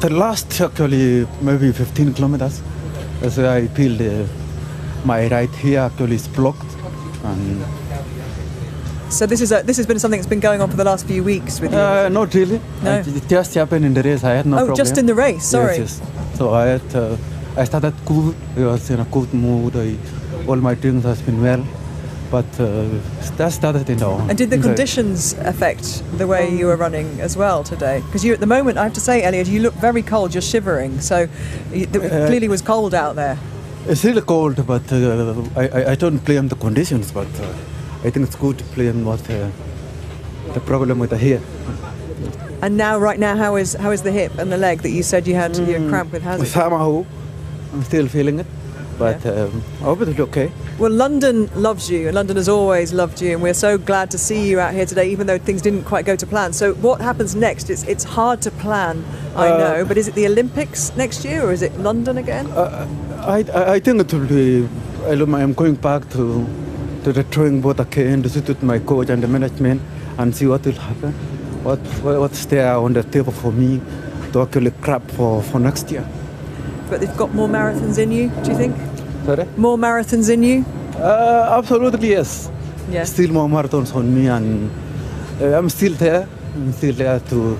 the last actually maybe 15 kilometers, so I feel my right here actually is blocked. And so this has been something that's been going on for the last few weeks with you? Not really. No. It just happened in the race. I had no problem. Oh, just in the race. Sorry. Yes. So I started good. I was in a good mood. All my things has been well. But that started in the And did the conditions affect the way you were running as well today? Because you, at the moment, I have to say, Eliud, you look very cold. You're shivering. So it clearly was cold out there. It's really cold, but I don't blame the conditions. But I think it's good to blame what the problem with the hip. And now, right now, how is the hip and the leg that you said you had your cramp with? How's it? Somehow, I'm still feeling it, but I hope it'll be okay. Well, London loves you, and London has always loved you, and we're so glad to see you out here today, even though things didn't quite go to plan. So what happens next? It's hard to plan, I know, but is it the Olympics next year, or is it London again? I think it will be. I'm going back to the drawing board again to sit with my coach and the management and see what will happen, what's there on the table for me to actually grab for next year. But they've got more marathons in you, do you think? Sorry? More marathons in you? Absolutely, yes. Yeah. Still more marathons on me, and I'm still there. I'm still there to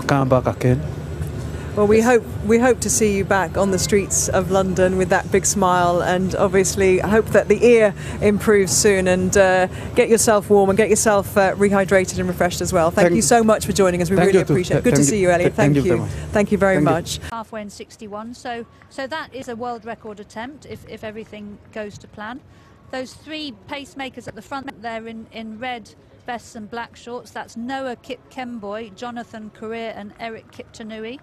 come back again. Well, we hope to see you back on the streets of London with that big smile, and obviously hope that the ear improves soon, and get yourself warm and get yourself rehydrated and refreshed as well. Thank you so much for joining us. We really appreciate it. Good to see you, Eliud. Thank you. Thank you very much. Halfway in 61, so that is a world record attempt if everything goes to plan. Those three pacemakers at the front, they're in red vests and black shorts. That's Noah Kipchoge, Jonathan Korir and Eric Kiptanui,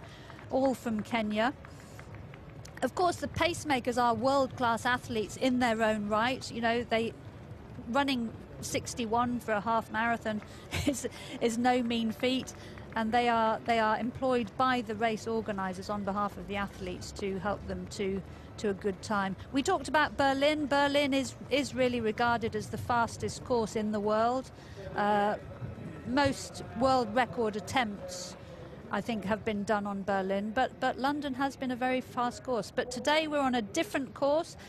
all from Kenya. Of course, the pacemakers are world-class athletes in their own right. You know, running 61 for a half marathon is no mean feat, and they are employed by the race organisers on behalf of the athletes to help them to a good time. We talked about Berlin. Berlin is really regarded as the fastest course in the world. Most world record attempts, I think, have been done on Berlin, but London has been a very fast course. But today we're on a different course.